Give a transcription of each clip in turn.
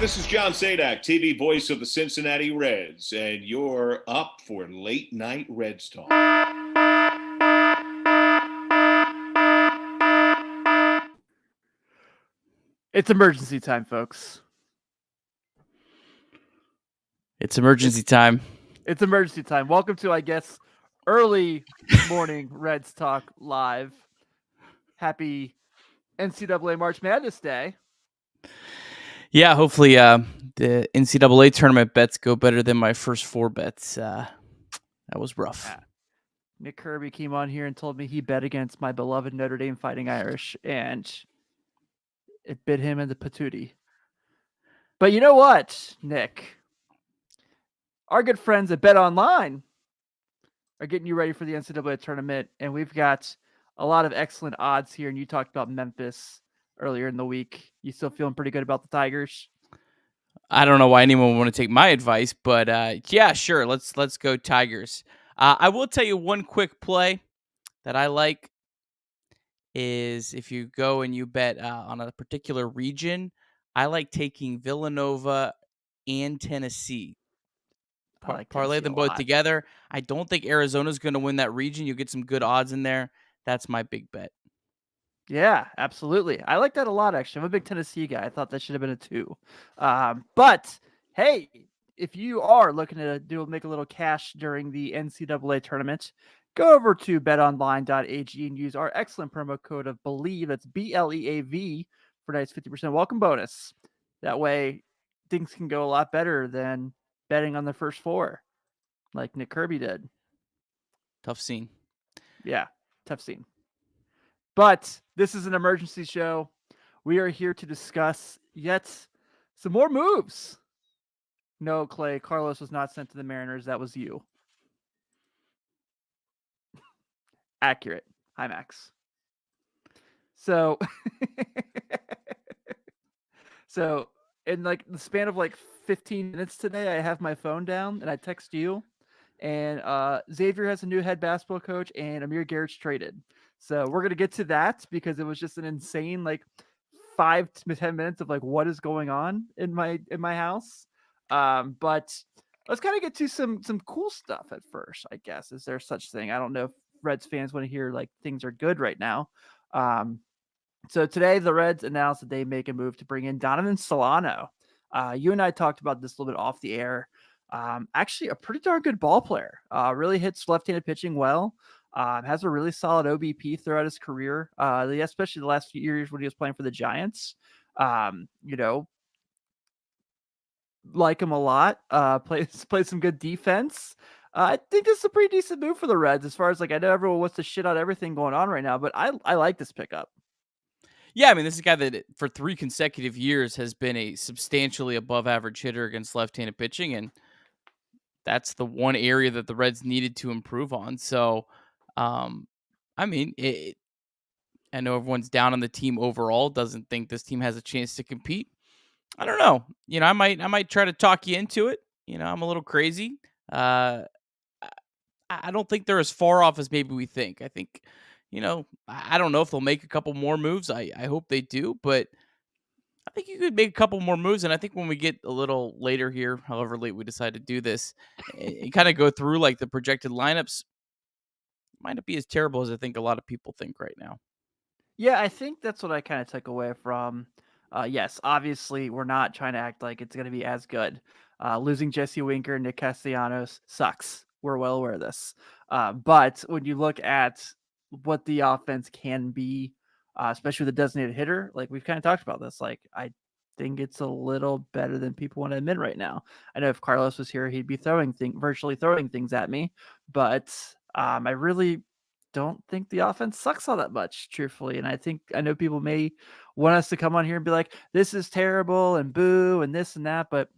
this is John Sadak, TV voice of the Cincinnati Reds, and you're up for Late Night Reds Talk. It's emergency time, folks. It's emergency time. It's emergency time. Welcome to, I guess, early morning Reds Talk Live. Happy NCAA March Madness Day. Yeah, hopefully the NCAA tournament bets go better than my first 4 bets. That was rough. Yeah. Nick Kirby came on here and told me he bet against my beloved Notre Dame Fighting Irish, and it bit him in the patootie. But you know what, Nick? Our good friends at Bet Online are getting you ready for the NCAA tournament, and we've got a lot of excellent odds here. And you talked about Memphis earlier in the week. You still feeling pretty good about the Tigers? I don't know why anyone would want to take my advice, but yeah, sure. Let's go Tigers. I will tell you one quick play that I like is if you go and you bet on a particular region, I like taking Villanova and Tennessee. I like Parlay Tennessee them a both lot. together. I don't think Arizona's going to win that region. You'll get some good odds in there. That's my big bet. Yeah, absolutely. I like that a lot, actually. I'm a big Tennessee guy. I thought that should have been a 2. But hey, if you are looking to make a little cash during the NCAA tournament, go over to betonline.ag and use our excellent promo code of BELIEVE. That's BLEAV for a nice 50% welcome bonus. That way, things can go a lot better than betting on the first 4, like Nick Kirby did. Tough scene. Yeah, tough scene. But this is an emergency show. We are here to discuss yet some more moves. No, Clay, Carlos was not sent to the Mariners. That was you. Accurate. Hi, Max. So, in like the span of like 15 minutes today, I have my phone down and I text you. And Xavier has a new head basketball coach, and Amir Garrett's traded. So we're gonna get to that because it was just an insane like 5 to 10 minutes of like what is going on in my house. But let's kind of get to some cool stuff at first. I guess is there such thing? I don't know if Reds fans want to hear like things are good right now. So today the Reds announced that they make a move to bring in Donovan Solano. You and I talked about this a little bit off the air. Actually, a pretty darn good ball player. Really hits left-handed pitching well. Has a really solid OBP throughout his career, especially the last few years when he was playing for the Giants. Like him a lot. Plays some good defense. I think this is a pretty decent move for the Reds as far as like I know everyone wants to shit out everything going on right now, but I like this pickup. Yeah, I mean, this is a guy that for 3 consecutive years has been a substantially above average hitter against left-handed pitching, and that's the one area that the Reds needed to improve on. So, I mean, I know everyone's down on the team overall, doesn't think this team has a chance to compete. I don't know. I might try to talk you into it. I'm a little crazy. I don't think they're as far off as maybe we think. I think, I don't know if they'll make a couple more moves. I hope they do, but I think you could make a couple more moves. And I think when we get a little later here, however late we decide to do this, and kind of go through like the projected lineups, might not be as terrible as I think a lot of people think right now. Yeah, I think that's what I kind of took away from. Yes, obviously we're not trying to act like it's going to be as good. Losing Jesse Winker and Nick Castellanos sucks. We're well aware of this. But when you look at what the offense can be, especially with a designated hitter, like we've kind of talked about this, like I think it's a little better than people want to admit right now. I know if Carlos was here, he'd be virtually throwing things at me, but I really don't think the offense sucks all that much, truthfully. And I know people may want us to come on here and be like, this is terrible and boo and this and that, but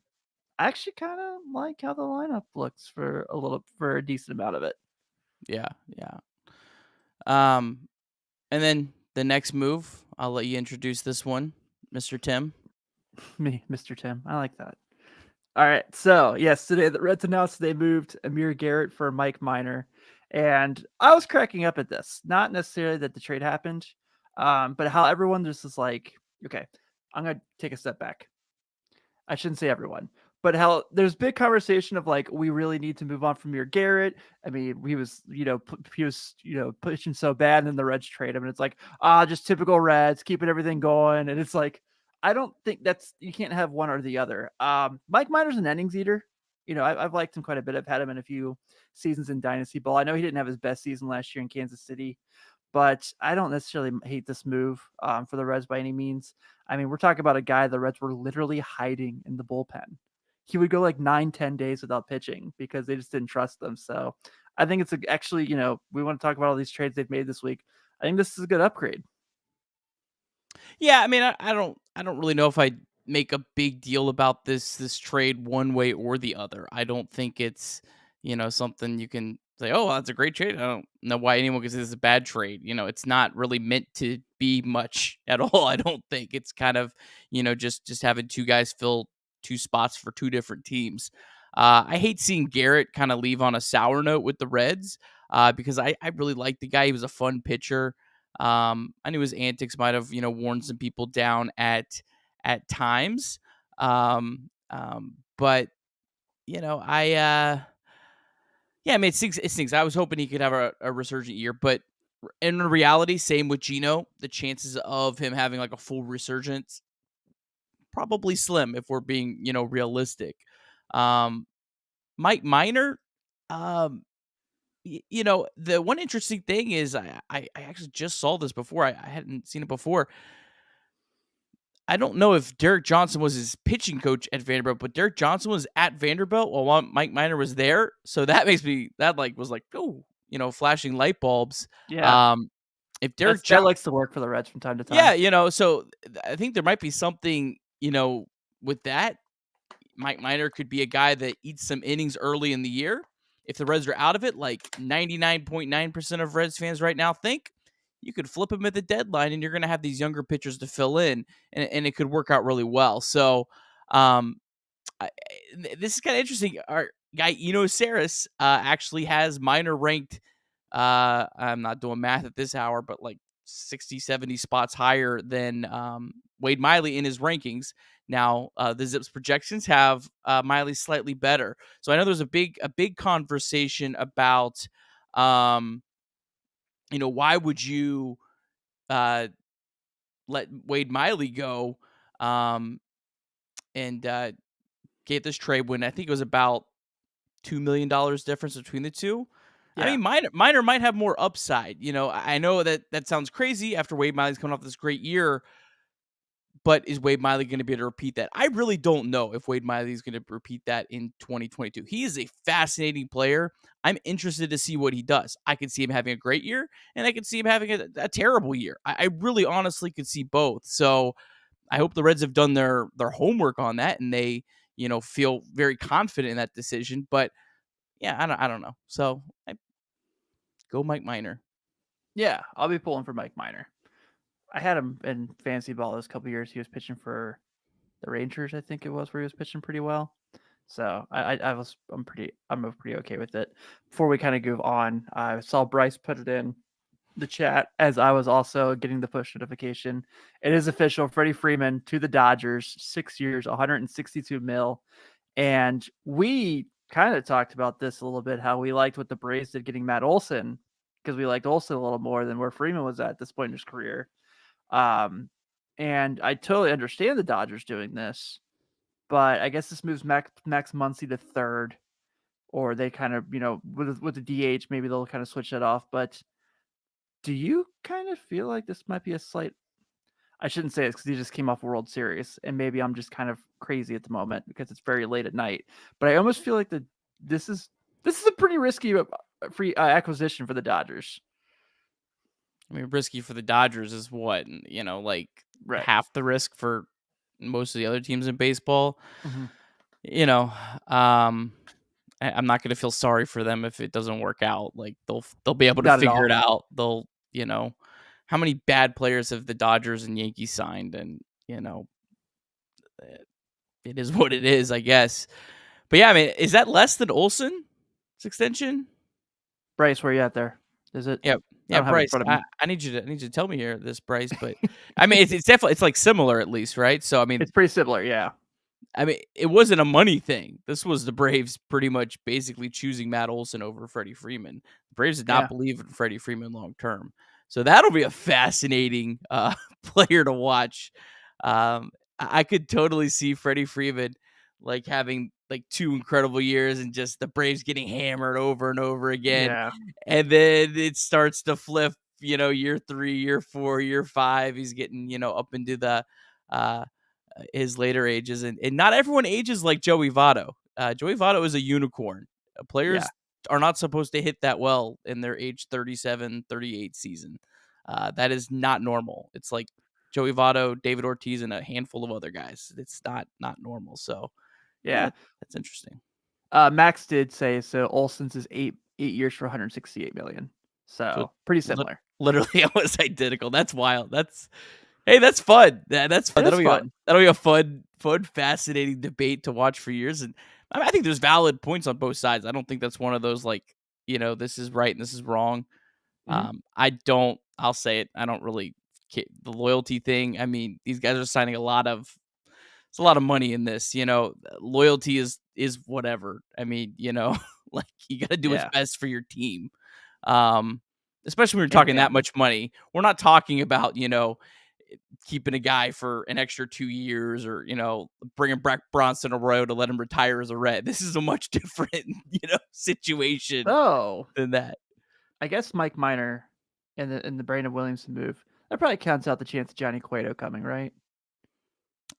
I actually kind of like how the lineup looks for a decent amount of it. Yeah. And then the next move, I'll let you introduce this one, Mr. Tim. Me, Mr. Tim. I like that. All right. So, yes, today the Reds announced they moved Amir Garrett for Mike Minor. And I was cracking up at this. Not necessarily that the trade happened, but how everyone just is like, okay, I'm going to take a step back. I shouldn't say everyone, but how there's big conversation of like we really need to move on from Amir Garrett. I mean, he was pushing so bad, and then the Reds trade him, and it's like just typical Reds keeping everything going, and it's like I don't think you can't have one or the other. Mike Minor's an innings eater. I've liked him quite a bit. I've had him in a few seasons in Dynasty Ball. I know he didn't have his best season last year in Kansas City, but I don't necessarily hate this move for the Reds by any means. I mean, we're talking about a guy the Reds were literally hiding in the bullpen. He would go like 9-10 days without pitching because they just didn't trust them. So I think it's actually, we want to talk about all these trades they've made this week. I think this is a good upgrade. Yeah, I mean, I don't really know if I make a big deal about this trade one way or the other. I don't think it's something you can say, oh, that's a great trade. I don't know why anyone could say this is a bad trade. It's not really meant to be much at all. I don't think it's kind of just having two guys fill two spots for two different teams. I hate seeing Garrett kind of leave on a sour note with the Reds because I really liked the guy. He was a fun pitcher. I knew his antics might have, worn some people down at times. But I mean, it stinks. I was hoping he could have a resurgent year, but in reality, same with Gino. The chances of him having like a full resurgence probably slim if we're being, realistic. Mike Minor, the one interesting thing is I actually just saw this before. I hadn't seen it before. I don't know if Derek Johnson was his pitching coach at Vanderbilt, but Derek Johnson was at Vanderbilt while Mike Minor was there. So that makes me was like, oh, flashing light bulbs. Yeah. If Derek Johnson likes to work for the Reds from time to time. Yeah, so I think there might be something, with that. Mike Minor could be a guy that eats some innings early in the year. If the Reds are out of it, like 99.9% of Reds fans right now think, you could flip him at the deadline and you're going to have these younger pitchers to fill in, and it could work out really well. So this is kind of interesting. Our guy, Suarez, actually has Minor ranked, I'm not doing math at this hour, but like 60, 70 spots higher than Wade Miley in his rankings. Now, the Zips projections have Miley slightly better. So I know there's a big conversation about, why would you let Wade Miley go and get this trade when I think it was about $2 million difference between the two. Yeah. I mean, Minor might have more upside. I know that sounds crazy after Wade Miley's coming off this great year, but is Wade Miley going to be able to repeat that? I really don't know if Wade Miley is going to repeat that in 2022. He is a fascinating player. I'm interested to see what he does. I could see him having a great year, and I could see him having a terrible year. I really honestly could see both. So I hope the Reds have done their homework on that, and they feel very confident in that decision. But yeah, I don't know. So I go Mike Minor. Yeah, I'll be pulling for Mike Minor. I had him in fantasy ball this couple years. He was pitching for the Rangers, I think it was, where he was pitching pretty well. So I'm pretty okay with it. Before we kind of move on, I saw Bryce put it in the chat as I was also getting the push notification. It is official. Freddie Freeman to the Dodgers, 6 years, $162 million. And we kind of talked about this a little bit, how we liked what the Braves did getting Matt Olson, because we liked Olson a little more than where Freeman was at this point in his career. And I totally understand the Dodgers doing this, but I guess this moves Max Muncy to third, or they kind of, with the DH, maybe they'll kind of switch that off. But do you kind of feel like this might be a slight, I shouldn't say it because he just came off a World Series, and maybe I'm just kind of crazy at the moment because it's very late at night, but I almost feel like this is a pretty risky free acquisition for the Dodgers. I mean, risky for the Dodgers is what, like right. half the risk for most of the other teams in baseball. Mm-hmm. I'm not going to feel sorry for them if it doesn't work out. Like they'll be able to figure it out. They'll, how many bad players have the Dodgers and Yankees signed? And, it is what it is, I guess. But yeah, I mean, is that less than Olson's extension? Bryce, where are you at there? Is it? Yeah, Bryce. I need you to tell me here this, Bryce. But I mean, it's definitely, it's like similar at least, right? So I mean, it's pretty similar, yeah. I mean, it wasn't a money thing. This was the Braves pretty much basically choosing Matt Olson over Freddie Freeman. The Braves did not Yeah. believe in Freddie Freeman long term. So that'll be a fascinating player to watch. I could totally see Freddie Freeman like having like 2 incredible years and just the Braves getting hammered over and over again. Yeah. And then it starts to flip, year 3, year 4, year 5. He's getting, up into the his later ages, and not everyone ages like Joey Votto. Joey Votto is a unicorn. Players Yeah. are not supposed to hit that well in their age 37, 38 season. That is not normal. It's like Joey Votto, David Ortiz, and a handful of other guys. It's not normal. So Yeah. that's interesting. Max did say so. Olson's is 8 years for 168 million. So pretty similar. Literally, almost identical. That's wild. That's fun. That's fun. It is fun. That'll be a fun, fascinating debate to watch for years. And I think there's valid points on both sides. I don't think that's one of those like, this is right and this is wrong. I'll say it. I don't really care. The loyalty thing. I mean, these guys are signing it's a lot of money in this, loyalty is whatever. I mean, like you got to do what's best for your team. Especially when you're talking that much money. We're not talking about, keeping a guy for an extra 2 years or, bringing Brett Bronson Arroyo to let him retire as a Red. This is a much different, situation than that. I guess Mike Minor and the Brandon Williamson move, that probably counts out the chance of Johnny Cueto coming, right?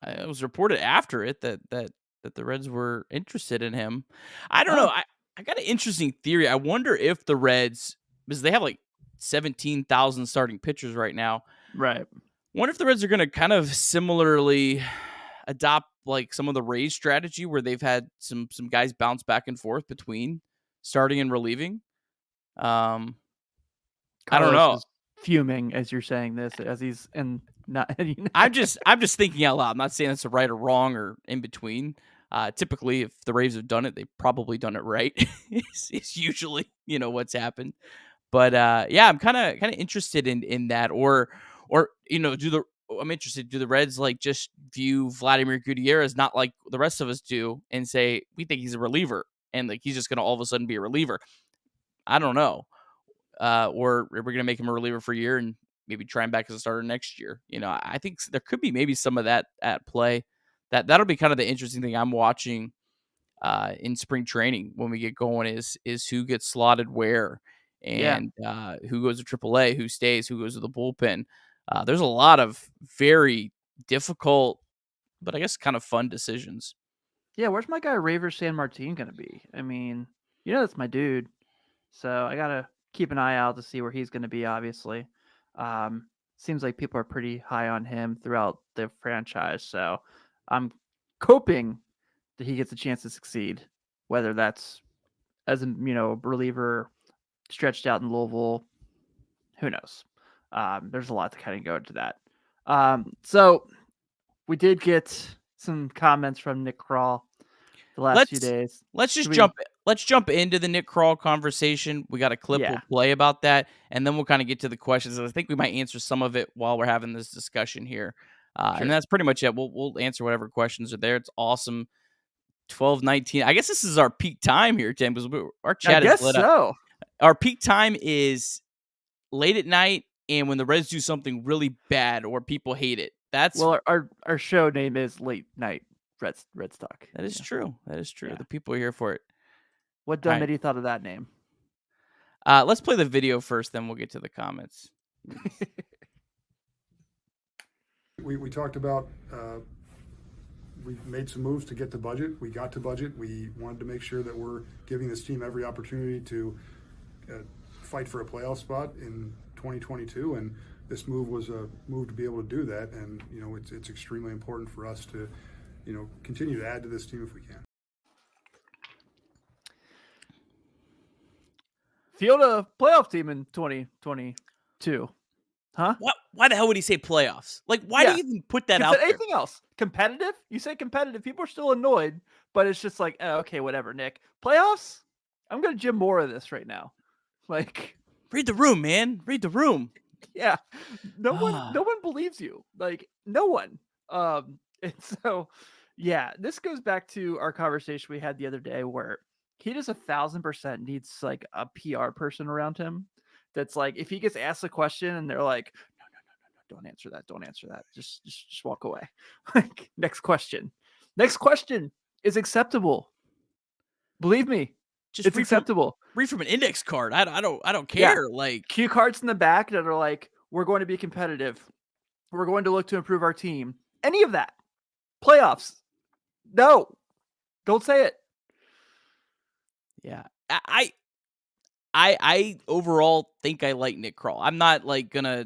It was reported after it that the Reds were interested in him. I don't know. I got an interesting theory. I wonder if the Reds, because they have like 17,000 starting pitchers right now. Right. Wonder if the Reds are going to kind of similarly adopt like some of the Rays strategy where they've had some guys bounce back and forth between starting and relieving. I don't know. Is fuming as you're saying this, as he's in not. I'm just thinking out loud. I'm not saying it's a right or wrong or in between. Typically, if the Rays have done it, they've probably done it right. It's usually what's happened. But I'm kind of interested in that, or I'm interested. Do the Reds like just view Vladimir Gutierrez not like the rest of us do and say we think he's a reliever and like he's just going to all of a sudden be a reliever? I don't know. Or we're going to make him a reliever for a year and maybe try him back as a starter next year. I think there could be maybe some of that at play. That'll be kind of the interesting thing I'm watching in spring training when we get going is who gets slotted where and who goes to AAA, who stays, who goes to the bullpen. There's a lot of very difficult, but I guess kind of fun decisions. Yeah, where's my guy Raver San Martin going to be? I mean, that's my dude. So I got to keep an eye out to see where he's going to be, obviously. Seems like people are pretty high on him throughout the franchise. So I'm hoping that he gets a chance to succeed, whether that's as a reliever stretched out in Louisville. Who knows? There's a lot to kind of go into that. So we did get some comments from Nick Krall the last few days. Let's jump into the Nick Krall conversation. We got a clip we'll play about that, and then we'll kind of get to the questions. I think we might answer some of it while we're having this discussion here. Sure. And that's pretty much it. We'll answer whatever questions are there. It's awesome. 12:19. I guess this is our peak time here, Tim, because our chat is lit up. Our peak time is late at night and when the Reds do something really bad or people hate it. Our show name is Late Night Reds Talk. That is true. That is true. Yeah. The people are here for it. What dumb idiot thought of that name? Let's play the video first, then we'll get to the comments. We talked about we made some moves to get to budget. We got to budget. We wanted to make sure that we're giving this team every opportunity to fight for a playoff spot in 2022, and this move was a move to be able to do that. And it's extremely important for us to continue to add to this team if we can. Field a playoff team in 2022. Huh? What? Why the hell would he say playoffs? Like, why do you even put that out there? Anything else? Competitive? You say competitive. People are still annoyed, but it's just like, okay, whatever, Nick. Playoffs? I'm going to Jim more of this right now. Like, read the room, man. Read the room. Yeah. No one believes you. Like, no one. And so Yeah, this goes back to our conversation we had the other day where he just 1,000% needs like a PR person around him. That's like, if he gets asked a question and they're like, no, don't answer that. Don't answer that. Just walk away. Like, next question. Next question is acceptable. Believe me, Just it's acceptable. read from an index card. I don't Yeah. care. Like, Cue cards in the back that are like, we're going to be competitive. We're going to look to improve our team. Any of that. Playoffs. No. Don't say it. yeah, I overall think I like Nick Kroll. I'm not like gonna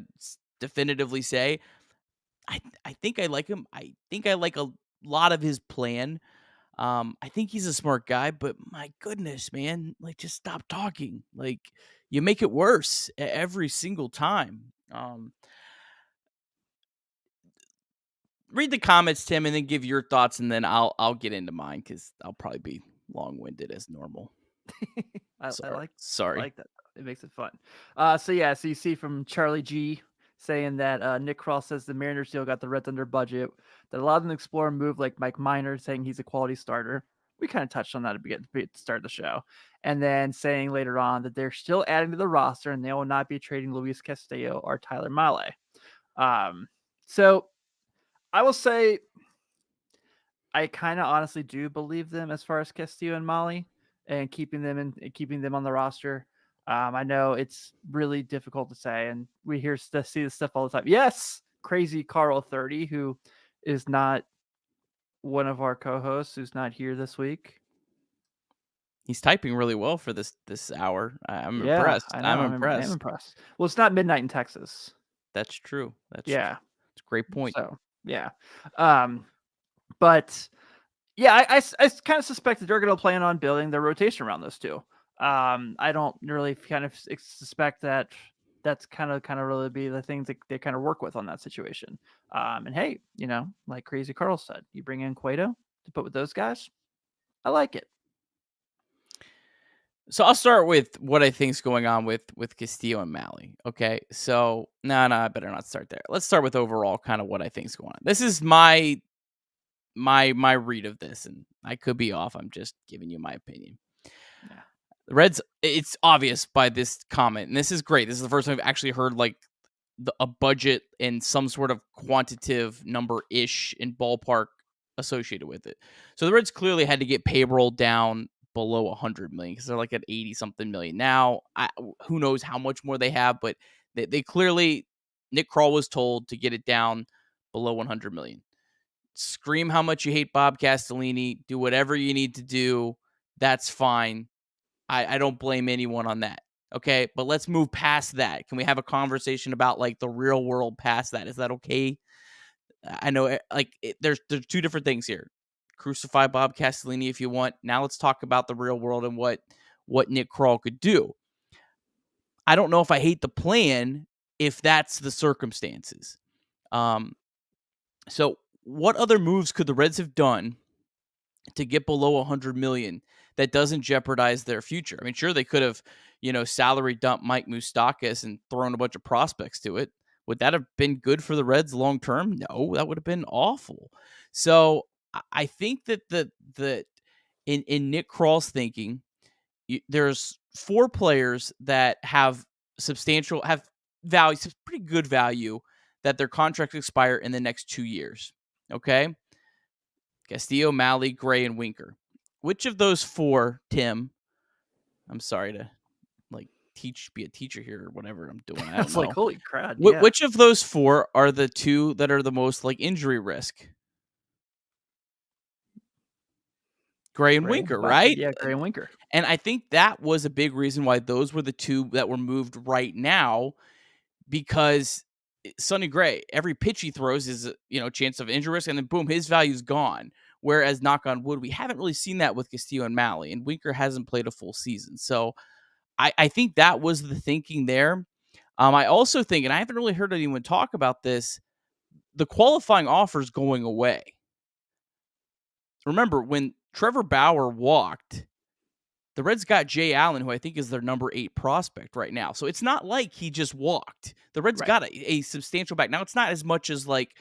definitively say I think I like him. I think I like a lot of his plan. I think he's a smart guy, but my goodness, man, like just stop talking. Like you make it worse every single time. Read the comments, Tim, and then give your thoughts, and then I'll get into mine because I'll probably be long-winded as normal. I Sorry. like that. It makes it fun. So you see from Charlie G saying that Nick Kroll says the Mariners deal got the Reds under budget, that allowed them to explore a move like Mike Minor, saying he's a quality starter. We kind of touched on that at the start of the show. And then saying later on that they're still adding to the roster and they will not be trading Luis Castillo or Tyler Mahle. So I will say I kind of honestly do believe them as far as Castillo and Mahle and keeping them on the roster. I know it's really difficult to say, and we see this stuff all the time. Yes, crazy Carl 30, who is not one of our co-hosts, who's not here this week. He's typing really well for this hour. I'm Yeah, impressed. I know, I'm impressed. I'm impressed. Well, it's not midnight in Texas. That's true. That's yeah, it's a great point. So yeah, but yeah, I kind of suspect that they're going to plan on building their rotation around those two. I don't really kind of suspect that that's kind of really be the things that they kind of work with on that situation. And hey, like Crazy Carl said, you bring in Cueto to put with those guys. I like it. So I'll start with what I think's going on with Castillo and Mahle. Okay, so no, I better not start there. Let's start with overall kind of what I think's going on. This is my read of this, and I could be off. I'm just giving you my opinion. Yeah. The Reds, it's obvious by this comment, and this is great. This is the first time I've actually heard like a budget and some sort of quantitative number-ish in ballpark associated with it. So the Reds clearly had to get payroll down below 100 million because they're like at 80 something million now. Who knows how much more they have, but they clearly, Nick Kroll was told to get it down below 100 million. Scream how much you hate Bob Castellini. Do whatever you need to do. That's fine. I don't blame anyone on that. Okay, but let's move past that. Can we have a conversation about like the real world past that? Is that okay? I know there's two different things here. Crucify Bob Castellini if you want. Now let's talk about the real world and what Nick Kroll could do. I don't know if I hate the plan if that's the circumstances. So what other moves could the Reds have done to get below 100 million that doesn't jeopardize their future? I mean, sure, they could have, salary dump Mike Moustakas and thrown a bunch of prospects to it. Would that have been good for the Reds long term? No, that would have been awful. So I think that in Nick Kroll's thinking, there's 4 players that have value, pretty good value, that their contracts expire in the next 2 years. Okay, Castillo, Mahle, Gray, and Winker. Which of those 4, Tim? I'm sorry to be a teacher here or whatever I'm doing. I don't know. Like, holy crap. Which of those 4 are the 2 that are the most like injury risk? Gray and Winker, right? Yeah, Gray and Winker. And I think that was a big reason why those were the 2 that were moved right now, because Sonny Gray, every pitch he throws is a chance of injury risk, and then boom, his value's gone. Whereas, knock on wood, we haven't really seen that with Castillo and Mahle, and Winker hasn't played a full season. So I think that was the thinking there. I also think, and I haven't really heard anyone talk about this, the qualifying offers going away. Remember, when Trevor Bauer walked, the Reds got Jay Allen, who I think is their number 8 prospect right now. So it's not like he just walked. The Reds got a substantial back. Now, it's not as much as like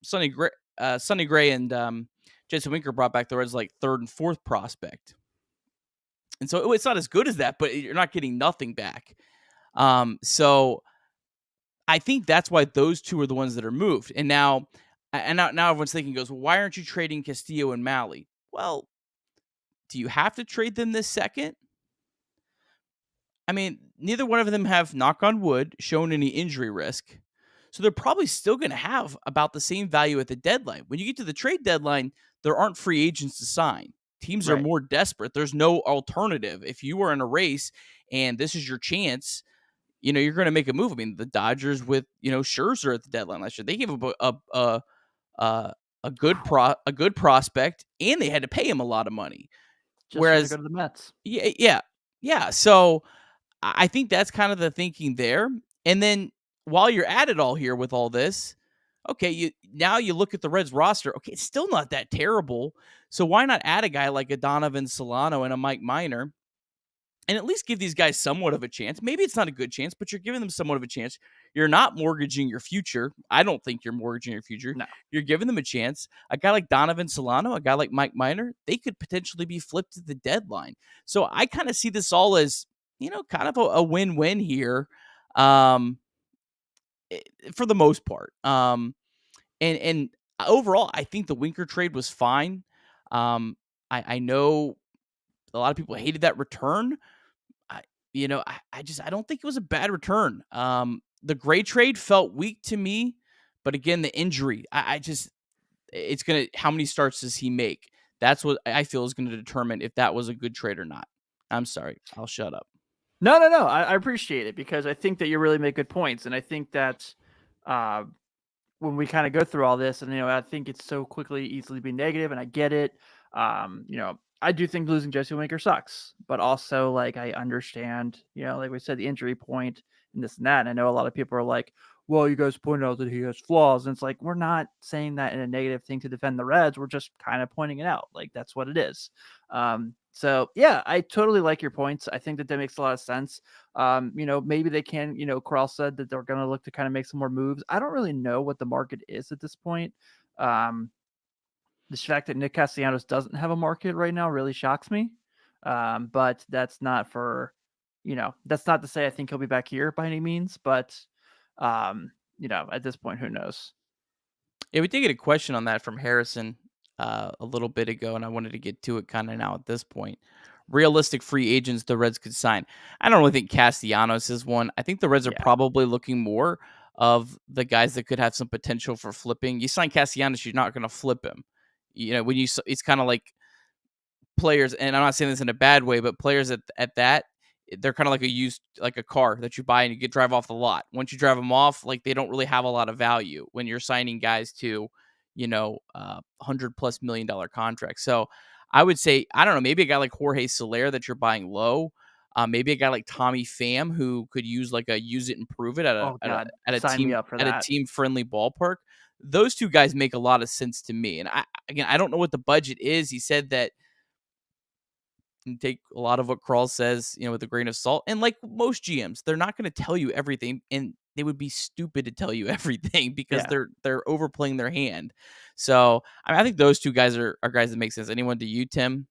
Sonny Gray. Sonny Gray and Jason Winker brought back the Reds like third and fourth prospect. And so it's not as good as that, but you're not getting nothing back. So I think that's why those two are the ones that are moved. And now everyone's thinking, well, why aren't you trading Castillo and Malley? Well, do you have to trade them this second? I mean, neither one of them have, knock on wood, shown any injury risk. So they're probably still going to have about the same value at the deadline. When you get to the trade deadline, there aren't free agents to sign. Teams are more desperate. There's no alternative. If you are in a race and this is your chance, you're going to make a move. I mean, the Dodgers with, Scherzer at the deadline last year, they gave up a good prospect, and they had to pay him a lot of money. Just Whereas, to go to the Mets. Yeah. So I think that's kind of the thinking there. And then while you're at it all here with all this, okay, now you look at the Reds roster. Okay, it's still not that terrible. So why not add a guy like a Donovan Solano and a Mike Minor, and at least give these guys somewhat of a chance? Maybe it's not a good chance, but you're giving them somewhat of a chance. You're not mortgaging your future. I don't think you're mortgaging your future. No. You're giving them a chance. A guy like Donovan Solano, a guy like Mike Minor, they could potentially be flipped at the deadline. So I kind of see this all as, kind of a win-win here, for the most part. And overall, I think the Winker trade was fine. I know a lot of people hated that return. I don't think it was a bad return. The Gray trade felt weak to me, but again, the injury, it's going to, how many starts does he make? That's what I feel is going to determine if that was a good trade or not. I'm sorry. I'll shut up. No. I appreciate it, because I think that you really make good points. And I think that when we kind of go through all this, and, I think it's so easily be negative, and I get it. I do think losing Jesse Winker sucks, but also, like, I understand, like we said, the injury point and this and that. And I know a lot of people are like, well, you guys pointed out that he has flaws. And it's like, we're not saying that in a negative thing to defend the Reds. We're just kind of pointing it out. Like, that's what it is. So yeah, I totally like your points. I think that makes a lot of sense. Maybe they can, Carl said that they're going to look to kind of make some more moves. I don't really know what the market is at this point. The fact that Nick Castellanos doesn't have a market right now really shocks me. But that's not that's not to say I think he'll be back here by any means, but at this point, who knows? Yeah, we did get a question on that from Harrison a little bit ago, and I wanted to get to it kind of now at this point. Realistic free agents the Reds could sign. I don't really think Castellanos is one. I think the Reds are probably looking more of the guys that could have some potential for flipping. You sign Castellanos, you're not going to flip him. It's kind of like players, and I'm not saying this in a bad way, but players at that, they're kind of like a car that you buy and you get drive off the lot. Once you drive them off, like, they don't really have a lot of value when you're signing guys to, $100+ million contracts. So I would say, I don't know, maybe a guy like Jorge Soler that you're buying low. Maybe a guy like Tommy Pham, who could use like a use it and prove it at a team friendly ballpark. Those two guys make a lot of sense to me. And I don't know what the budget is. He said that, and take a lot of what Krall says, with a grain of salt. And like most GMs, they're not going to tell you everything, and they would be stupid to tell you everything because they're overplaying their hand. So I think those two guys are guys that make sense. Anyone to you, Tim?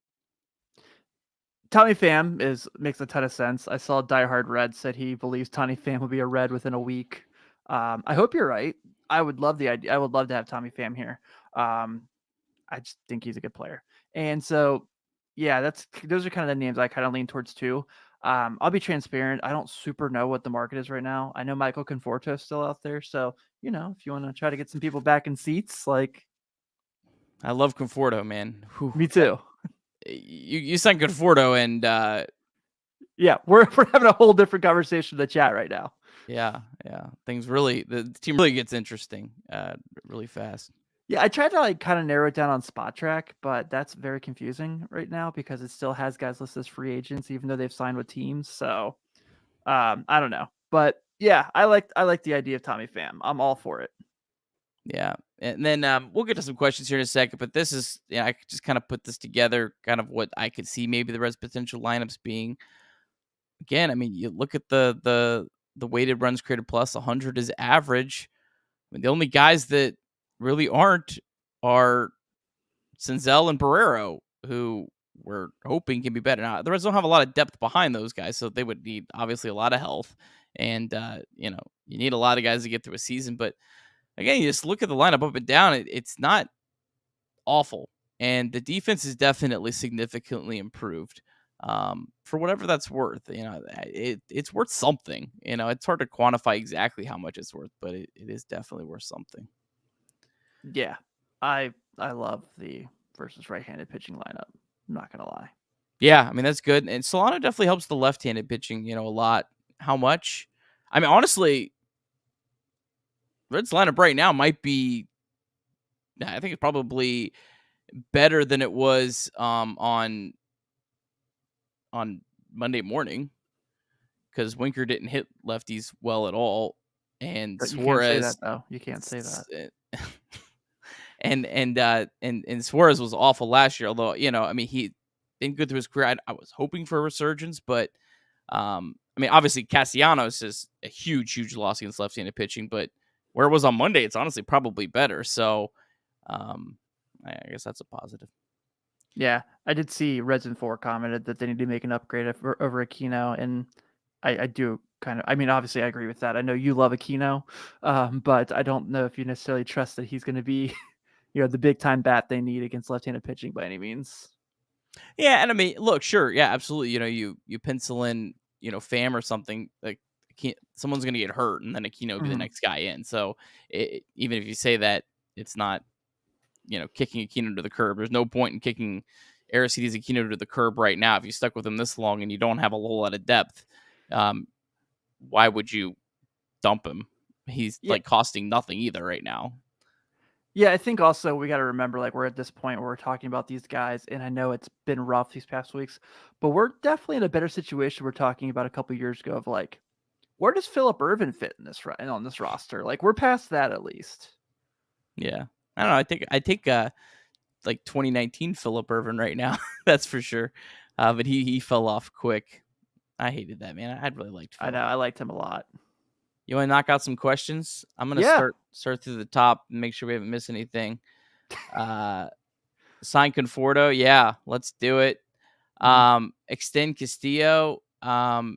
Tommy Pham makes a ton of sense. I saw Diehard Red said he believes Tommy Pham will be a Red within a week. I hope you're right. I would love the idea. I would love to have Tommy Pham here. I just think he's a good player. And so, yeah, those are kind of the names I kind of lean towards too. I'll be transparent. I don't super know what the market is right now. I know Michael Conforto is still out there. So, if you want to try to get some people back in seats, like. I love Conforto, man. Whew. Me too. You signed Conforto, and yeah, we're having a whole different conversation in the chat right now. Yeah. The team really gets interesting really fast. Yeah, I tried to kind of narrow it down on Spot Track, but that's very confusing right now because it still has guys listed as free agents, even though they've signed with teams. So I don't know, but yeah, I like the idea of Tommy Pham. I'm all for it. Yeah, and then we'll get to some questions here in a second, but this is I could just kind of put this together, kind of what I could see maybe the Reds' potential lineups being. Again, I mean, you look at the weighted runs created plus 100 is average. I mean, the only guys that really aren't are Senzel and Barrero, who we're hoping can be better. Now, the Reds don't have a lot of depth behind those guys, so they would need obviously a lot of health. And, you need a lot of guys to get through a season. But again, you just look at the lineup up and down, it's not awful. And the defense is definitely significantly improved. For whatever that's worth, it's worth something. It's hard to quantify exactly how much it's worth, but it is definitely worth something. Yeah, I love the versus right-handed pitching lineup. I'm not gonna lie. Yeah, I mean that's good, and Solano definitely helps the left-handed pitching, a lot. How much? I mean, honestly, Reds lineup right now might be. I think it's probably better than it was on Monday morning because Winker didn't hit lefties well at all, and But you can't say that Suarez. though. You can't say that. And Suarez was awful last year. Although I mean he didn't go through his career. I was hoping for a resurgence, but I mean obviously Castellanos is a huge loss against left-handed pitching. But where it was on Monday, it's honestly probably better. So I guess that's a positive. Yeah, I did see Reds in 4 commented that they need to make an upgrade over Aquino, and I do kind of. I mean, obviously, I agree with that. I know you love Aquino, but I don't know if you necessarily trust that he's going to be, the big time bat they need against left-handed pitching by any means. Yeah, and I mean, look, sure, yeah, absolutely. You pencil in, Pham or something like someone's going to get hurt, and then Aquino will be the next guy in. So even if you say that, it's not, kicking Aquino to the curb. There's no point in kicking Aristides Aquino to the curb right now. If you stuck with him this long and you don't have a whole lot of depth, why would you dump him? He's like costing nothing either right now. Yeah, I think also we got to remember, like, we're at this point where we're talking about these guys, and I know it's been rough these past weeks, but we're definitely in a better situation we're talking about a couple years ago of, like, where does Phillip Ervin fit in on this roster? Like, we're past that at least. Yeah. I don't know. I think like 2019 Phillip Ervin right now. That's for sure. But he fell off quick. I hated that, man. I'd really liked Phil. I know. I liked him a lot. You want to knock out some questions? I'm going to start through the top and make sure we haven't missed anything. Sign Conforto. Yeah, let's do it. Extend Castillo. Yeah,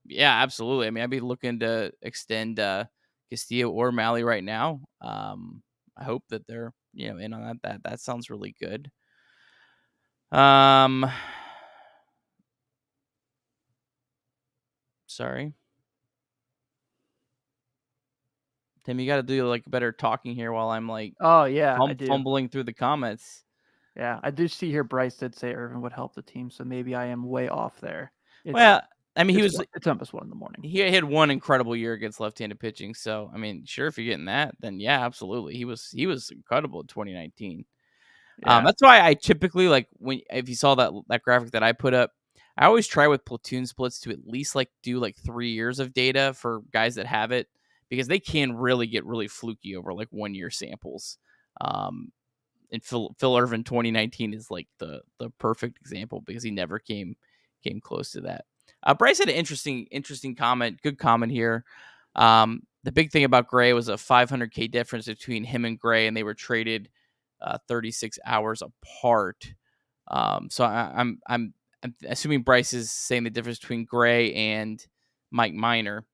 absolutely. I mean, I'd be looking to extend Castillo or Malley right now. I hope that they're in on that. That sounds really good. Sorry, Tim, you got to do like better talking here while I'm like, fumbling through the comments. Yeah, I do see here Bryce did say Ervin would help the team, so maybe I am way off there. Well, I mean, it's almost 1 a.m. He had one incredible year against left-handed pitching, so I mean, sure, if you're getting that, then yeah, absolutely, he was incredible in 2019. Yeah. That's why I typically like if you saw that graphic that I put up, I always try with platoon splits to at least like do like 3 years of data for guys that have it, because they can really get really fluky over like 1 year samples. And Phil Ervin 2019 is like the perfect example because he never came close to that. Bryce had an interesting comment. Good comment here. The big thing about Gray was a $500K difference between him and Gray, and they were traded 36 hours apart. So I'm assuming Bryce is saying the difference between Gray and Mike Minor.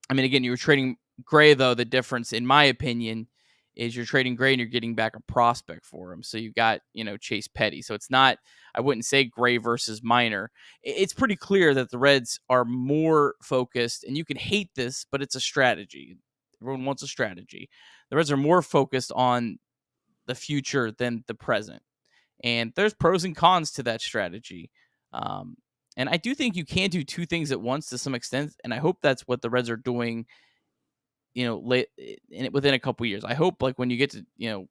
I mean, again, you were trading Gray, though. The difference, in my opinion, is you're trading Gray and you're getting back a prospect for him. So you got, Chase Petty. So it's not, I wouldn't say Gray versus Minor. It's pretty clear that the Reds are more focused, and you can hate this, but it's a strategy. Everyone wants a strategy. The Reds are more focused on the future than the present. And there's pros and cons to that strategy. And I do think you can do two things at once to some extent. And I hope that's what the Reds are doing, within a couple years. I hope like when you get to,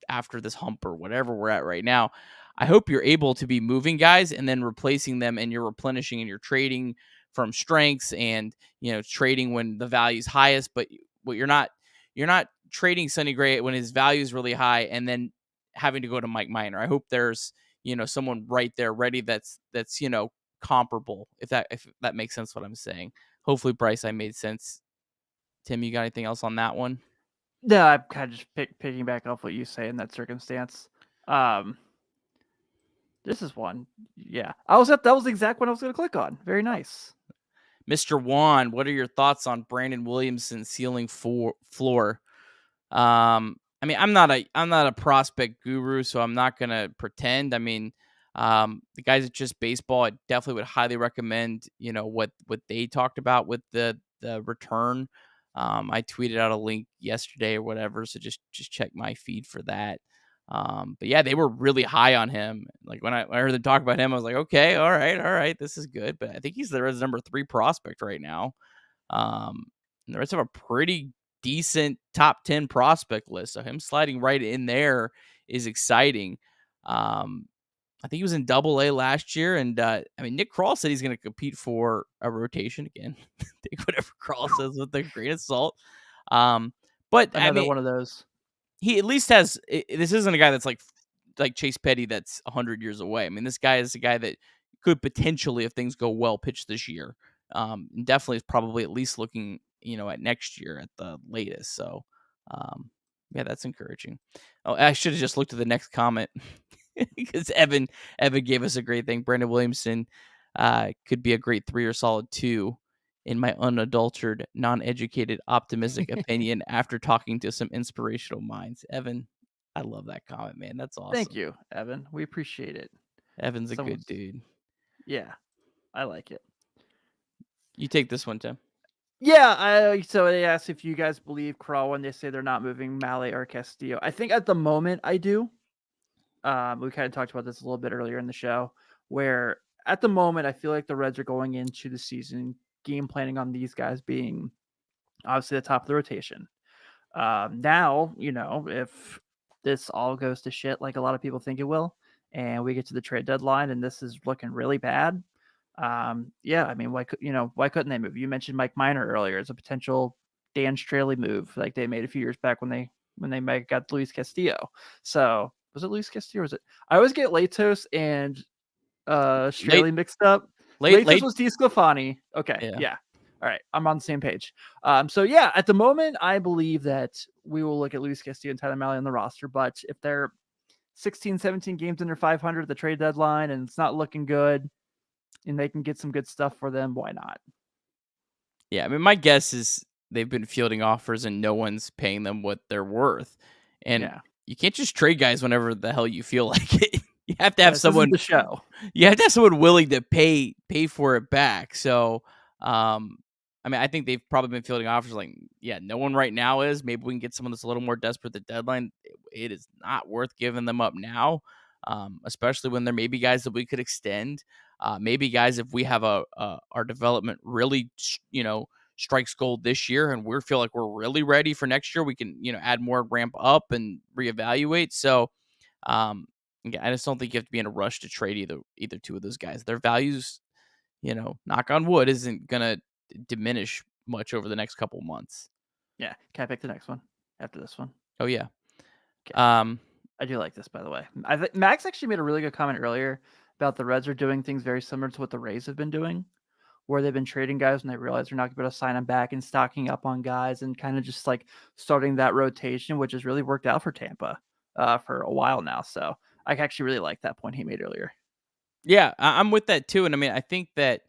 after this hump or whatever we're at right now, I hope you're able to be moving guys and then replacing them, and you're replenishing and you're trading from strengths and, trading when the value is highest, but what you're not trading Sonny Gray when his value is really high and then having to go to Mike Minor. I hope there's, someone right there ready that's comparable, if that makes sense what I'm saying. Hopefully, Bryce, I made sense. Tim, you got anything else on that one? No, I'm kind of just picking back off what you say in that circumstance. This is one. Yeah, that was the exact one I was going to click on. Very nice. Mr. Juan, what are your thoughts on Brandon Williamson's ceiling floor? I mean, I'm not a prospect guru, so I'm not gonna pretend. I mean, the guys at Just Baseball, I definitely would highly recommend, what they talked about with the return. I tweeted out a link yesterday or whatever, so just check my feed for that. But yeah, they were really high on him. Like when I heard them talk about him, I was like, okay, all right, this is good. But I think he's the Reds' number 3 prospect right now. And the Reds have a pretty decent top 10 prospect list. So him sliding right in there is exciting. I think he was in Double-A last year, and I mean, Nick Krall said he's going to compete for a rotation again. Take whatever Krall says with a grain of salt. But I Another mean, one of those. he at least has. This isn't a guy that's like Chase Petty that's 100 years away. I mean, this guy is a guy that could potentially, if things go well, pitch this year. And definitely is probably at least looking, at next year at the latest. So, yeah, that's encouraging. Oh, I should have just looked at the next comment because Evan gave us a great thing. Brandon Williamson could be a great 3 or solid 2 in my unadulterated, non-educated, optimistic opinion after talking to some inspirational minds. Evan, I love that comment, man. That's awesome. Thank you, Evan. We appreciate it. Evan's a good dude. Yeah, I like it. You take this one, Tim. Yeah, so they asked if you guys believe Krall when they say they're not moving Male or Castillo. I think at the moment I do. We kind of talked about this a little bit earlier in the show, where at the moment I feel like the Reds are going into the season game planning on these guys being obviously the top of the rotation. Now, if this all goes to shit like a lot of people think it will, and we get to the trade deadline and this is looking really bad, yeah, I mean, why couldn't they move? You mentioned Mike Minor earlier as a potential Dan Straley move, like they made a few years back when they got Luis Castillo. So was it Luis Castillo? Or was it? I always get Latos and Straley mixed up. Latos was DeSclafani. Okay, yeah. All right, I'm on the same page. So yeah, at the moment, I believe that we will look at Luis Castillo and Tyler Mahle on the roster. But if they're 16, 17 games under 500 at the trade deadline and it's not looking good, and they can get some good stuff for them, why not? Yeah, I mean, my guess is they've been fielding offers and no one's paying them what they're worth. And you can't just trade guys whenever the hell you feel like it. You have to have someone. The show. You have to have someone willing to pay for it back. So, I mean, I think they've probably been fielding offers like, yeah, no one right now is. Maybe we can get someone that's a little more desperate at the deadline. It is not worth giving them up now, especially when there may be guys that we could extend. Maybe guys, if we have our development really, strikes gold this year and we feel like we're really ready for next year, we can, add more, ramp up and reevaluate. So, I just don't think you have to be in a rush to trade either two of those guys. Their values, knock on wood, isn't gonna diminish much over the next couple months. Yeah. Can I pick the next one after this one? Oh yeah. Okay. I do like this, by the way. I think Max actually made a really good comment earlier about the Reds are doing things very similar to what the Rays have been doing, where they've been trading guys when they realize they're not going to be able to sign them back and stocking up on guys and kind of just like starting that rotation, which has really worked out for Tampa for a while now. So I actually really like that point he made earlier. Yeah, I'm with that too. And I mean, I think that,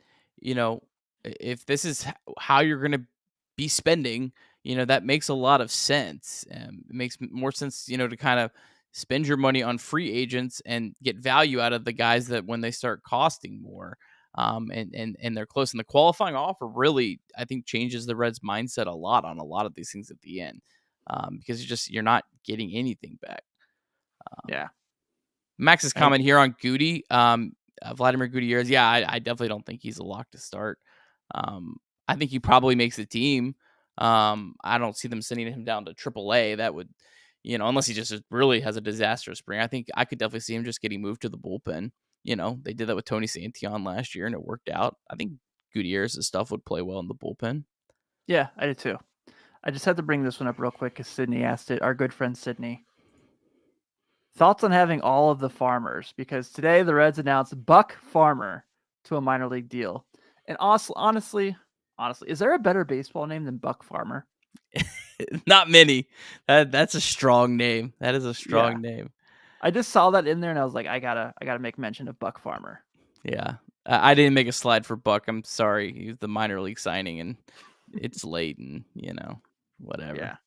if this is how you're going to be spending, that makes a lot of sense. It makes more sense, to kind of spend your money on free agents and get value out of the guys that when they start costing more, and they're close. And the qualifying offer really, I think, changes the Reds' mindset a lot on a lot of these things at the end, because you're not getting anything back. Yeah. Max's comment here on Goody, Vladimir Gutierrez. Yeah, I definitely don't think he's a lock to start. I think he probably makes the team. I don't see them sending him down to AAA. That would, unless he just really has a disastrous spring. I think I could definitely see him just getting moved to the bullpen. They did that with Tony Santillan last year and it worked out. I think Gutierrez's stuff would play well in the bullpen. Yeah, I did too. I just had to bring this one up real quick because Sydney asked it. Our good friend Sydney. Thoughts on having all of the farmers? Because today the Reds announced Buck Farmer to a minor league deal. And honestly, is there a better baseball name than Buck Farmer? Not many. That's a strong name. That is a strong name. I just saw that in there and I was like, I gotta make mention of Buck Farmer. Yeah. I didn't make a slide for Buck. I'm sorry. He was the minor league signing, and it's late, and whatever.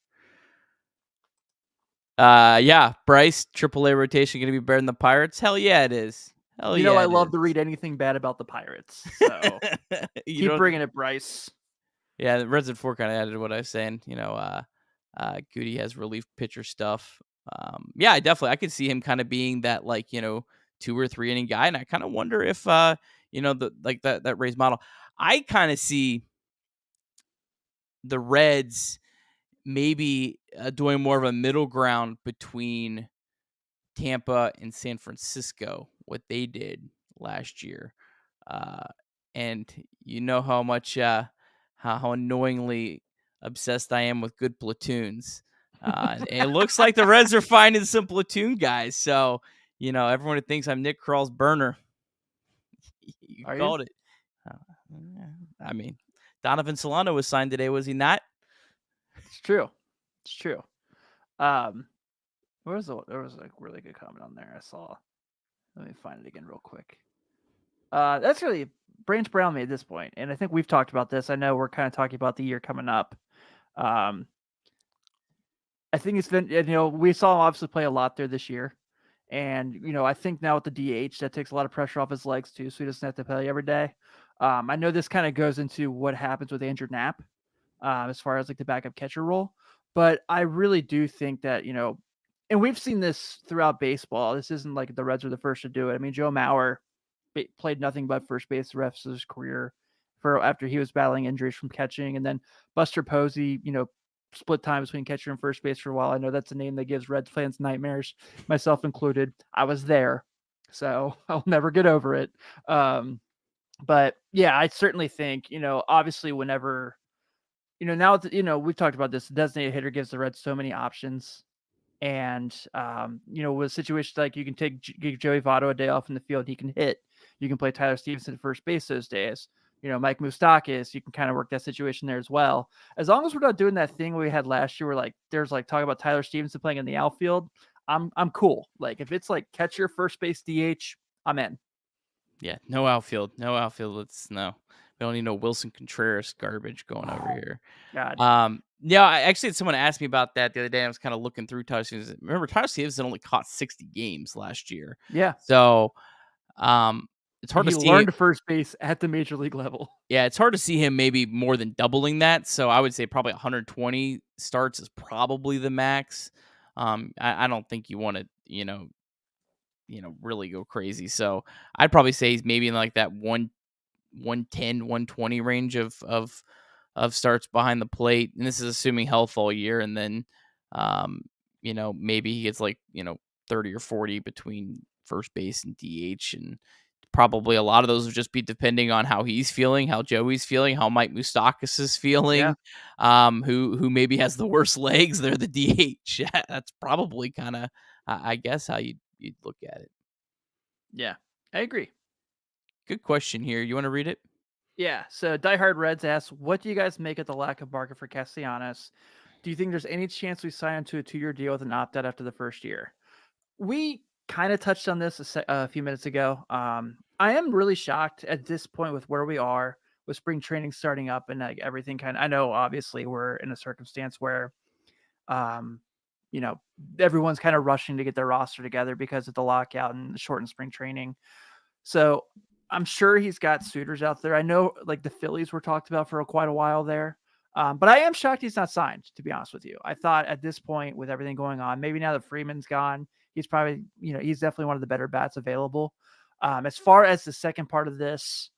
Yeah. Bryce, AAA rotation going to be better than the Pirates? Hell yeah, it is. Hell yeah. I love to read anything bad about the Pirates. So keep bringing it, Bryce. Yeah, the Reds at 4 kind of added what I was saying. Goody has relief pitcher stuff. Yeah, I could see him kind of being that 2 or 3 inning guy, and I kind of wonder if that Rays model. I kind of see the Reds maybe doing more of a middle ground between Tampa and San Francisco, what they did last year. And you know how much how annoyingly obsessed I am with good platoons. And it looks like the Reds are finding some platoon guys. So, everyone who thinks I'm Nick Krall's burner, you called it. I mean, Donovan Solano was signed today, was he not? It's true. There was a really good comment on there I saw. Let me find it again real quick. That's really Branch Brown made this point, and I think we've talked about this. I know we're kind of talking about the year coming up. I think it's been, we saw him obviously play a lot there this year. And, I think now with the DH, that takes a lot of pressure off his legs too, so he doesn't have to play every day. I know this kind of goes into what happens with Andrew Knapp as far as like the backup catcher role. But I really do think that, and we've seen this throughout baseball. This isn't like the Reds are the first to do it. I mean, Joe Mauer played nothing but first base the rest of his career after he was battling injuries from catching. And then Buster Posey, split time between catcher and first base for a while. I know that's a name that gives Reds fans nightmares, myself included. I was there, so I'll never get over it. But yeah, I certainly think, obviously whenever, now, we've talked about this, the designated hitter gives the Reds so many options. And, with situations like you can give Joey Votto a day off in the field, he can hit. You can play Tyler Stevenson at first base those days. Mike Moustakas, you can kind of work that situation there as well. As long as we're not doing that thing we had last year where there's talk about Tyler Stevenson playing in the outfield, I'm cool. Like if it's catcher, first base, DH, I'm in. Yeah, no outfield. We don't need no Wilson Contreras garbage going over here. God. Yeah, I actually had someone ask me about that the other day. I was kind of looking through Tyler Stevenson. Remember, Tyler Stevenson only caught 60 games last year. Yeah. So, it's hard to see. He learned first base at the major league level. Yeah, it's hard to see him maybe more than doubling that. So I would say probably 120 starts is probably the max. I don't think you want to, really go crazy. So I'd probably say he's maybe in that 110, 120 range of starts behind the plate. And this is assuming health all year. And then, maybe he gets 30 or 40 between first base and DH. And probably a lot of those would just be depending on how he's feeling, how Joey's feeling, how Mike Moustakas is feeling, who maybe has the worst legs. They're the DH. That's probably kind of, I guess, how you'd look at it. Yeah, I agree. Good question here. You want to read it? Yeah. So Diehard Reds asks, what do you guys make of the lack of market for Castellanos? Do you think there's any chance we sign him to a 2-year deal with an opt-out after the first year? We kind of touched on this a few minutes ago. I am really shocked at this point with where we are with spring training starting up and everything I know obviously we're in a circumstance where, everyone's kind of rushing to get their roster together because of the lockout and the shortened spring training. So I'm sure he's got suitors out there. I know the Phillies were talked about for quite a while there. But I am shocked he's not signed, to be honest with you. I thought at this point with everything going on, maybe now that Freeman's gone, he's probably, he's definitely one of the better bats available. As far as the second part of this,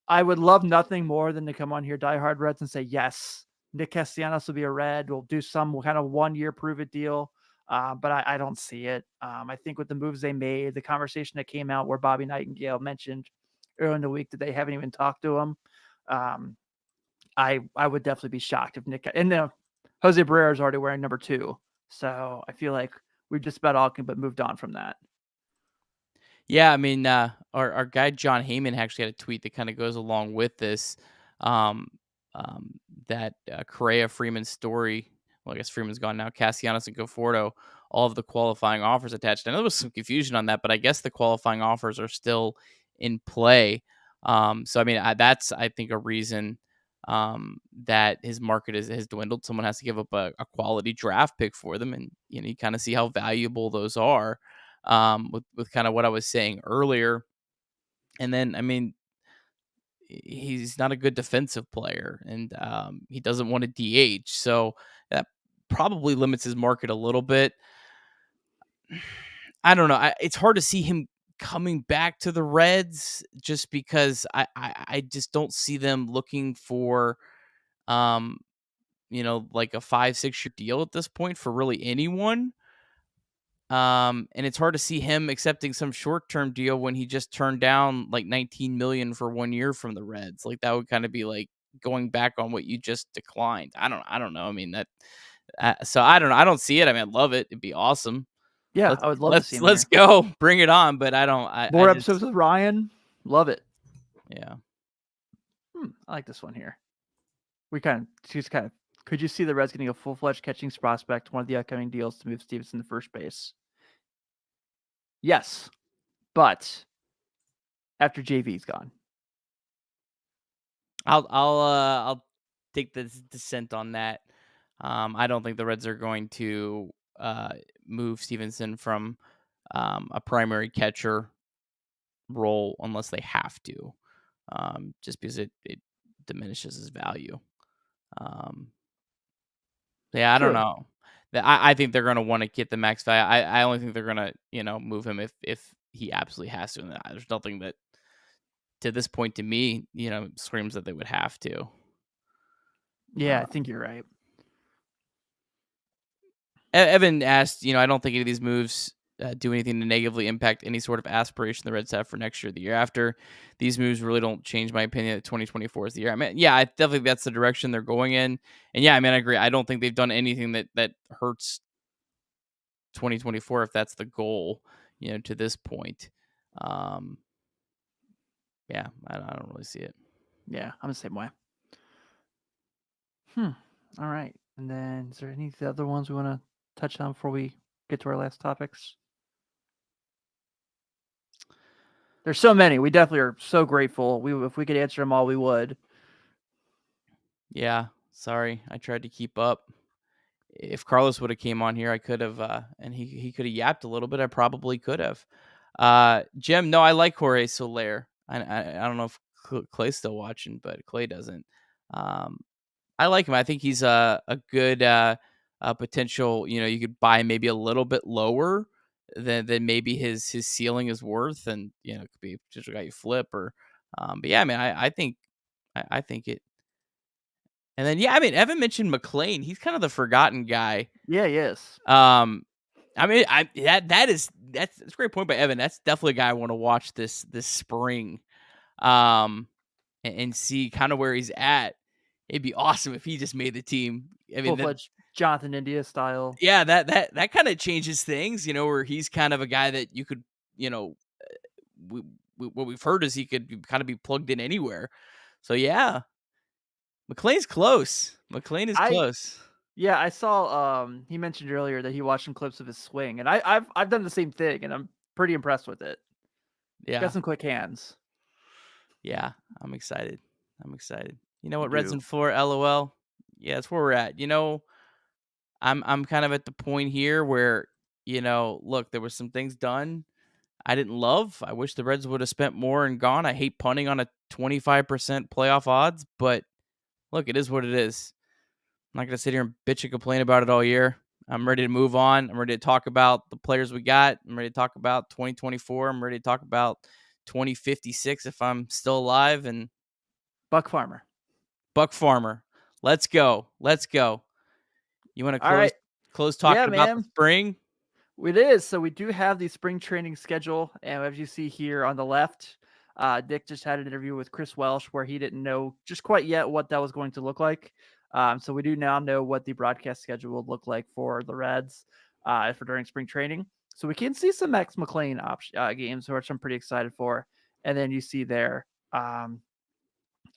I would love nothing more than to come on here, Diehard Reds, and say, yes, Nick Castellanos will be a Red. We'll do some kind of 1-year prove-it deal. But I don't see it. I think with the moves they made, the conversation that came out where Bobby Nightingale mentioned earlier in the week that they haven't even talked to him, I would definitely be shocked if Nick and Jose Barrera is already wearing number 2. So I feel like we've just about all but moved on from that. Yeah, I mean, our guy John Heyman actually had a tweet that kind of goes along with this. That Correa Freeman story I guess Freeman's gone now, Castellanos and Conforto, all of the qualifying offers attached. I know there was some confusion on that, but I guess the qualifying offers are still in play. So, I mean, that's, I think, a reason that his market has dwindled. Someone has to give up a quality draft pick for them. And, you kind of see how valuable those are with kind of what I was saying earlier. And then, I mean, he's not a good defensive player, and he doesn't want to DH. So that probably limits his market a little bit. I don't know. It's hard to see him coming back to the Reds just because I just don't see them looking for, like a 5-6 year deal at this point for really anyone. And it's hard to see him accepting some short-term deal when he just turned down like 19 million for 1 year from the Reds. Like that would kind of be like going back on what you just declined. I don't know. I mean that. So I don't know. I don't see it. I mean, I'd love it. It'd be awesome. Yeah, I would love to see him Let's here. go. Bring it on. But I don't. More I just, episodes with Ryan. Love it. Yeah. I like this one here. Could you see the Reds getting a full-fledged catching prospect, one of the upcoming deals to move Stevenson to first base? Yes, but after JV's gone. I'll take the dissent on that. I don't think the Reds are going to move Stevenson from a primary catcher role unless they have to, just because it diminishes his value. Yeah, I don't know. I think they're going to want to get the max value. I only think they're going to move him if he absolutely has to. And there's nothing that to this point to me screams that they would have to. Yeah, I think you're right. Evan asked, I don't think any of these moves do anything to negatively impact any sort of aspiration the Reds have for next year or the year after. These moves really don't change my opinion that 2024 is the year. I mean, yeah, I definitely think that's the direction they're going in. And yeah, I mean, I agree. I don't think they've done anything that hurts 2024 if that's the goal, to this point. Yeah, I don't really see it. Yeah, I'm the same way. All right. And then is there any of the other ones we want to touch on before we get to our last topics? There's so many. We definitely are so grateful. If we could answer them all, we would. Yeah, sorry. I tried to keep up. If Carlos would have came on here, I could have, and he could have yapped a little bit. I probably could have. Jim, no, I like Jorge Soler. I don't know if Clay's still watching, but Clay doesn't. I like him. I think he's a good potential. You could buy maybe a little bit lower than maybe his ceiling is worth, and it could be a potential guy you flip or. But yeah, I mean, I think it. And then yeah, I mean, Evan mentioned McLean. He's kind of the forgotten guy. Yeah, he is. I mean, that's a great point by Evan. That's definitely a guy I want to watch this spring, and see kind of where he's at. It'd be awesome if he just made the team. I mean, full-fledged Jonathan India style. Yeah, that kind of changes things, where he's kind of a guy that you could, what we've heard is he could kind of be plugged in anywhere. So yeah, McLean's close. McLean is close. Yeah, I saw. He mentioned earlier that he watched some clips of his swing, and I've done the same thing, and I'm pretty impressed with it. Yeah, got some quick hands. Yeah, I'm excited. You know what, Reds and 4, LOL. Yeah, that's where we're at. I'm kind of at the point here where, look, there was some things done I didn't love. I wish the Reds would have spent more and gone. I hate punting on a 25% playoff odds, but look, it is what it is. I'm not going to sit here and bitch and complain about it all year. I'm ready to move on. I'm ready to talk about the players we got. I'm ready to talk about 2024. I'm ready to talk about 2056 if I'm still alive. And Buck Farmer. Let's go. You want to close talking about the spring? It is. So we do have the spring training schedule. And as you see here on the left, Dick just had an interview with Chris Welsh where he didn't know just quite yet what that was going to look like. So we do now know what the broadcast schedule will look like for the Reds for during spring training. So we can see some Max McLean games, which I'm pretty excited for. And then you see there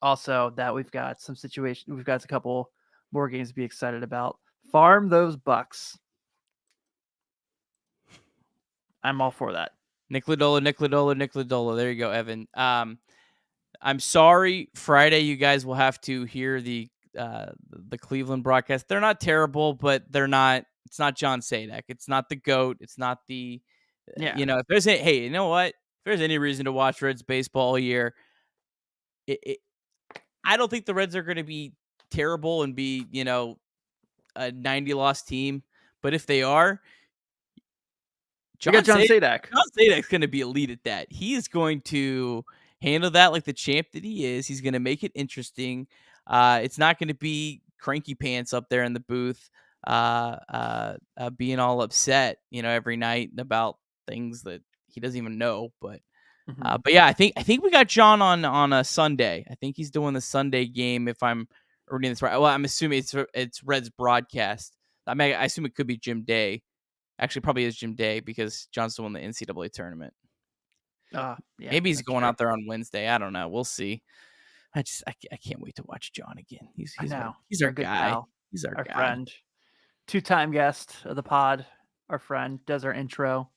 also that we've got some situation. We've got a couple more games to be excited about. Farm those bucks. I'm all for that. Nick Lodolo. There you go, Evan. I'm sorry, Friday you guys will have to hear the Cleveland broadcast. They're not terrible, but they're not. It's not John Sadek. It's not the GOAT. It's not the. Yeah. If there's hey, you know what? If there's any reason to watch Reds baseball all year, I don't think the Reds are going to be terrible and be a 90-loss team. But if they are, John Sadek. John Sadek's going to be elite at that. He is going to handle that like the champ that he is. He's going to make it interesting. It's not going to be cranky pants up there in the booth, being all upset, every night about things that he doesn't even know. But yeah, I think we got John on a Sunday. I think he's doing the Sunday game. If I'm reading this right, well, I'm assuming it's Reds broadcast. I assume it could be Jim Day. Actually, probably is Jim Day because John's still in the NCAA tournament. Yeah, maybe he's going out there on Wednesday. I don't know. We'll see. I can't wait to watch John again. He's our guy. Pal. He's our guy. Friend. 2-time guest of the pod. Our friend does our intro.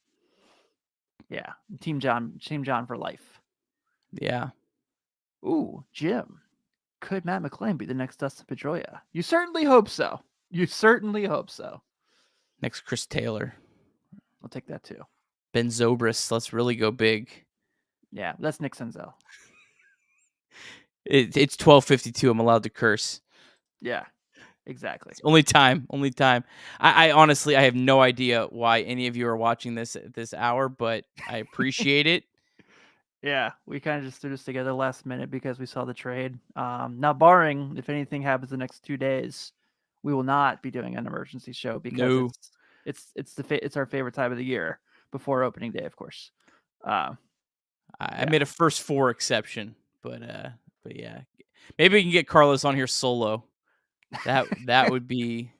Yeah, Team John for life. Yeah. Ooh, Jim. Could Matt McClain be the next Dustin Pedroia? You certainly hope so. Next, Chris Taylor. I'll take that too. Ben Zobrist. Let's really go big. Yeah, that's Nick Senzel. It's 12:52. I'm allowed to curse. Yeah, exactly. It's only time. I honestly, I have no idea why any of you are watching this at this hour, but I appreciate it. Yeah, we kind of just threw this together last minute because we saw the trade. Now, barring if anything happens the next 2 days, we will not be doing an emergency show because it's our favorite time of the year before opening day, of course. I made a first 4 exception, but yeah, maybe we can get Carlos on here solo. That would be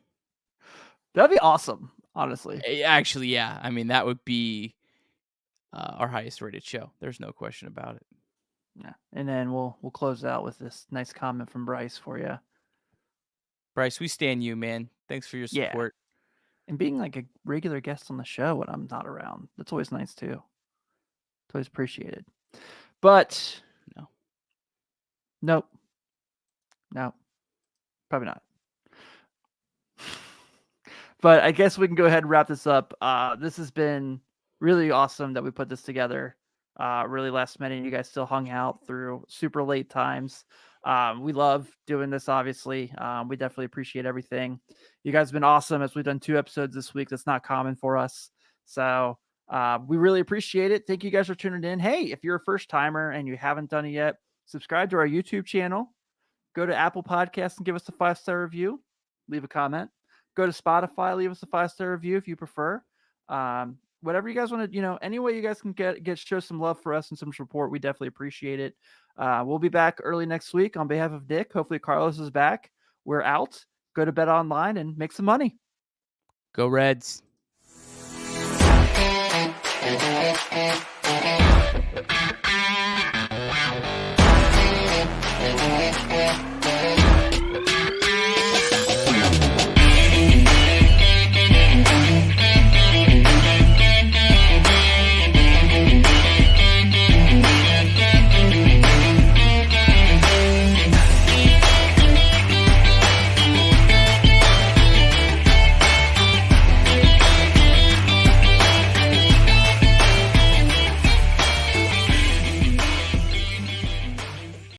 that'd be awesome. Honestly, actually, yeah. I mean, that would be our highest rated show. There's no question about it. Yeah, and then we'll close out with this nice comment from Bryce for you. Bryce, we stand you, man. Thanks for your support. And being like a regular guest on the show when I'm not around. That's always nice too. It's always appreciated. But Nope. Probably not. But I guess we can go ahead and wrap this up. This has been really awesome that we put this together. Really last minute. You guys still hung out through super late times. We love doing this, obviously. We definitely appreciate everything. You guys have been awesome as we've done 2 episodes this week. That's not common for us. So we really appreciate it. Thank you guys for tuning in. Hey, if you're a first timer and you haven't done it yet, subscribe to our YouTube channel. Go to Apple Podcasts and give us a 5-star review. Leave a comment. Go to Spotify. Leave us a 5-star review if you prefer. Whatever you guys want to, any way you guys can show some love for us and some support, we definitely appreciate it. We'll be back early next week on behalf of Dick. Hopefully Carlos is back. We're out. Go to Bet Online and make some money. Go Reds.